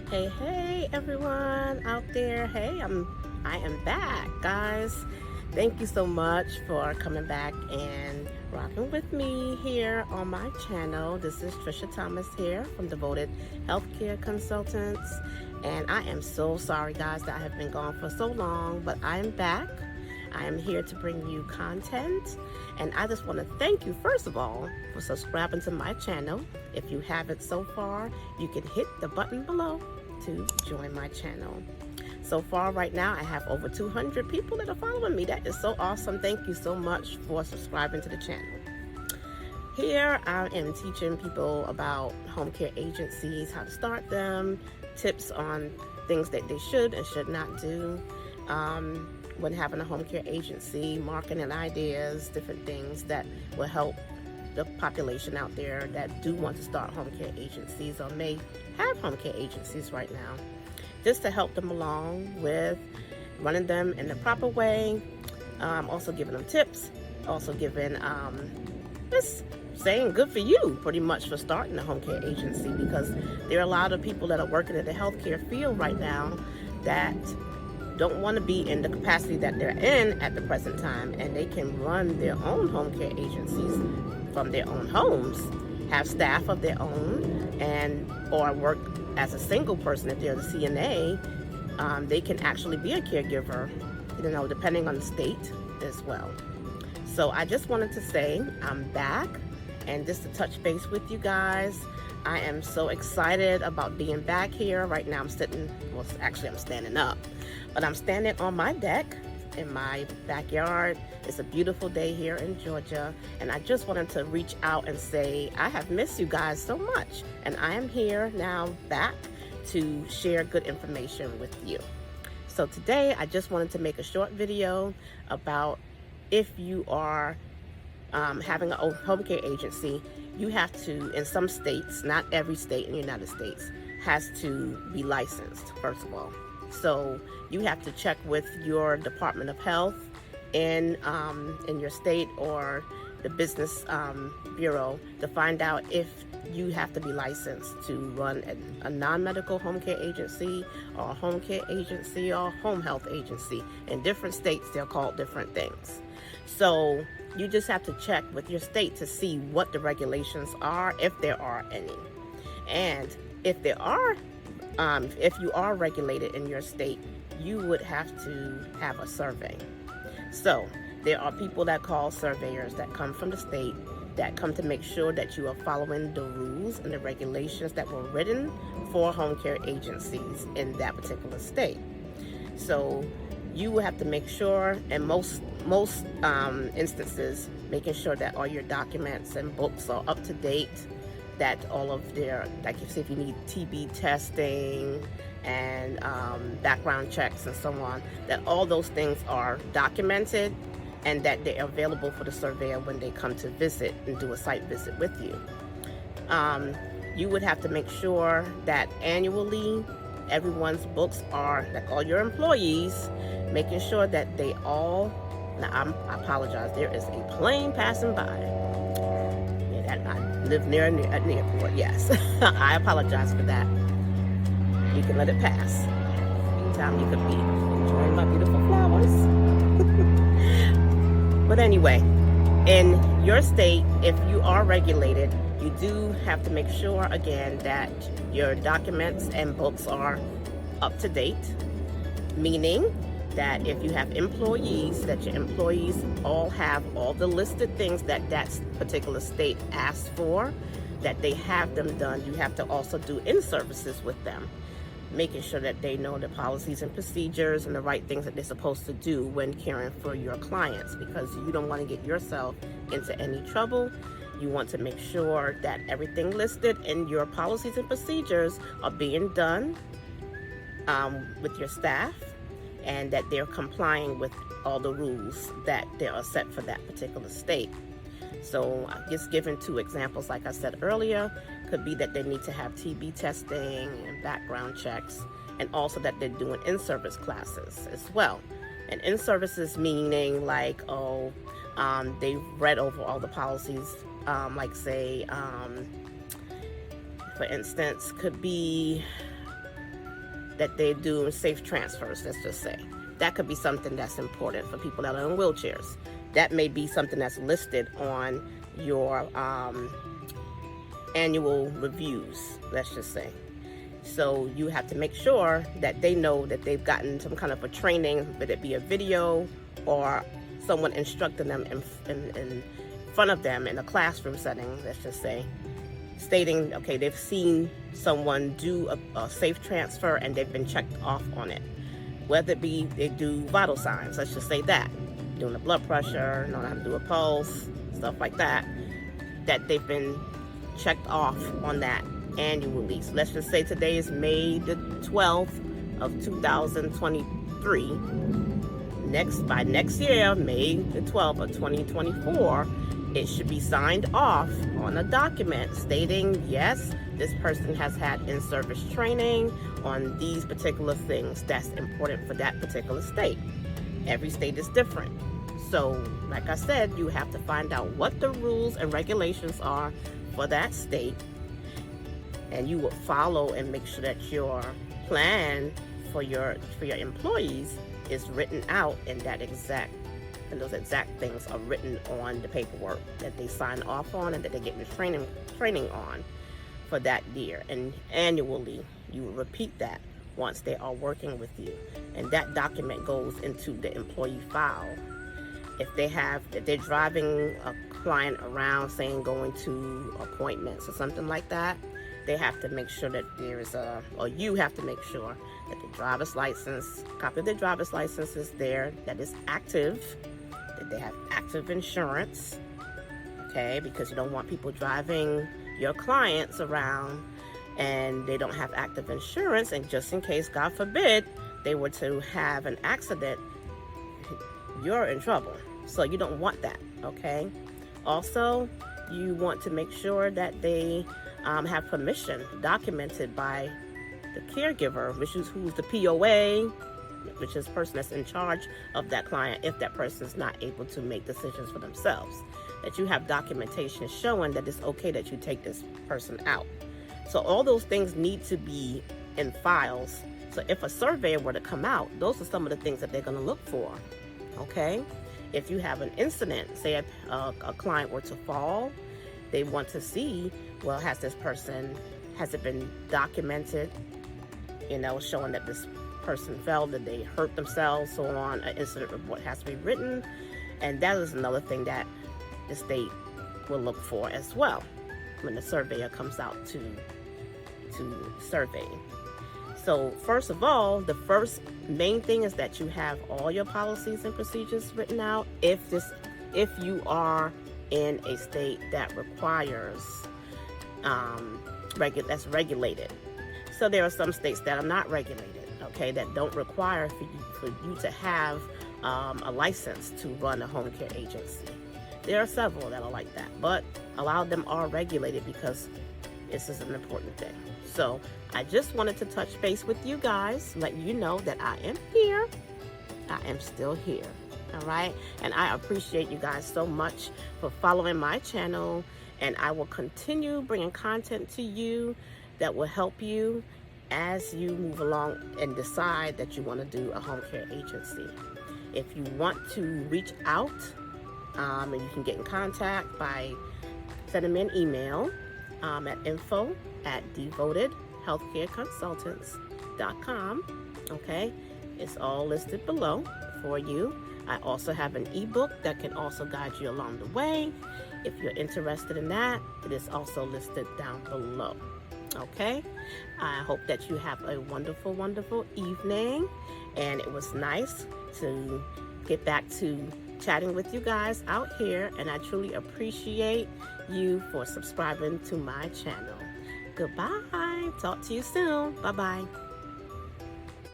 Hey everyone out there. I am back, guys. Thank you so much for coming back and rocking with me here on my channel. This is Tricia Thomas here from Devoted Healthcare Consultants. And I am so sorry, guys, that I have been gone for so long, but I am back. I am here to bring you content, and I just want to thank you, first of all, for subscribing to my channel. If you haven't so far, you can hit the button below to join my channel. So far right now, I have over 200 people that are following me. That is so awesome. Thank you so much for subscribing to the channel. Here I am teaching people about home care agencies, how to start them, tips on things that they should and should not do when having a home care agency, marketing ideas, different things that will help the population out there that do want to start home care agencies or may have home care agencies right now, just to help them along with running them in the proper way, also giving them tips, also giving just saying good for you pretty much for starting a home care agency, because there are a lot of people that are working in the healthcare field right now that don't want to be in the capacity that they're in at the present time, and they can run their own home care agencies from their own homes, have staff of their own, and or work as a single person. If they're the CNA, they can actually be a caregiver, depending on the state as well. So I just wanted to say I'm back, and just to touch base with you guys. I am so excited about being back here. Right now I'm sitting, well, actually I'm standing up, but I'm standing on my deck in my backyard. It's a beautiful day here in Georgia, and I just wanted to reach out and say I have missed you guys so much, and I am here now back to share good information with you. So today I just wanted to make a short video about if you are having a home care agency, you have to, in some states, not every state in the United States, has to be licensed, first of all. So you have to check with your Department of Health in your state or the Business Bureau to find out if you have to be licensed to run a non-medical home care agency or a home care agency or home health agency. In different states, they're called different things. So you just have to check with your state to see what the regulations are, if there are any. And if there are, if you are regulated in your state, you would have to have a survey. So there are people that call surveyors that come from the state that come to make sure that you are following the rules and the regulations that were written for home care agencies in that particular state. So you will have to make sure, in most instances, making sure that all your documents and books are up to date, that all of their, like if you need TB testing and background checks and so on, that all those things are documented and that they're available for the surveyor when they come to visit and do a site visit with you. You would have to make sure that annually everyone's books are, like all your employees, making sure that they all, now I apologize, there is a plane passing by. Yeah, I live near an airport, yes. I apologize for that. You can let it pass. Meantime, you could be enjoying my beautiful flowers. But anyway, in your state, if you are regulated, you do have to make sure, again, that your documents and books are up to date, meaning that if you have employees, that your employees all have all the listed things that that particular state asks for, that they have them done. You have to also do in-services with them, making sure that they know the policies and procedures and the right things that they're supposed to do when caring for your clients, because you don't want to get yourself into any trouble. You want to make sure that everything listed in your policies and procedures are being done with your staff, and that they're complying with all the rules that they are set for that particular state. So just giving two examples, like I said earlier, could be that they need to have TB testing and background checks, and also that they're doing in-service classes as well. And in-services meaning like, they've read over all the policies, like say, for instance, could be that they do safe transfers, let's just say. That could be something that's important for people that are in wheelchairs. That may be something that's listed on your annual reviews, let's just say. So you have to make sure that they know that they've gotten some kind of a training, whether it be a video or someone instructing them in front of them in a classroom setting, let's just say, stating, okay, they've seen someone do a safe transfer and they've been checked off on it. Whether it be they do vital signs, let's just say that, doing the blood pressure, knowing how to do a pulse, stuff like that, that they've been checked off on that annually. So let's just say today is May the 12th of 2023. By next year, May the 12th of 2024, it should be signed off on a document stating, yes, this person has had in-service training on these particular things that's important for that particular state. Every state is different. So, like I said, you have to find out what the rules and regulations are for that state, and you will follow and make sure that your plan for your employees is written out and those exact things are written on the paperwork that they sign off on and that they get the training on for that year. And annually, you will repeat that once they are working with you. And that document goes into the employee file. If they're driving a client around, saying going to appointments or something like that, they have to make sure that you have to make sure that the driver's license, copy of their driver's license is there, that is active, that they have active insurance, okay, because you don't want people driving your clients around and they don't have active insurance, and just in case, God forbid, they were to have an accident, you're in trouble. So you don't want that, okay? Also, you want to make sure that they have permission documented by the caregiver, who's the POA, which is the person that's in charge of that client if that person is not able to make decisions for themselves. That you have documentation showing that it's okay that you take this person out. So all those things need to be in files. So if a surveyor were to come out, those are some of the things that they're going to look for, okay? If you have an incident, say a client were to fall, they want to see, well, has it been documented, showing that this person fell, that they hurt themselves, so on. An incident report has to be written, and that is another thing that the state will look for as well when the surveyor comes out to survey. So first of all, the first main thing is that you have all your policies and procedures written out if you are in a state that requires that's regulated. So there are some states that are not regulated, okay, that don't require for you to have a license to run a home care agency. There are several that are like that, but a lot of them are regulated because this is an important thing. So I just wanted to touch base with you guys, let you know that I am here. I am still here. All right. And I appreciate you guys so much for following my channel. And I will continue bringing content to you that will help you as you move along and decide that you want to do a home care agency. If you want to reach out, and you can get in contact by sending me an email at info@devotedhealthcareconsultants.com. Okay, it's all listed below for you. I also have an ebook that can also guide you along the way. If you're interested in that, it is also listed down below. Okay, I hope that you have a wonderful, wonderful evening, and it was nice to get back to chatting with you guys out here, and I truly appreciate you for subscribing to my channel. Goodbye. Talk to you soon. Bye-bye.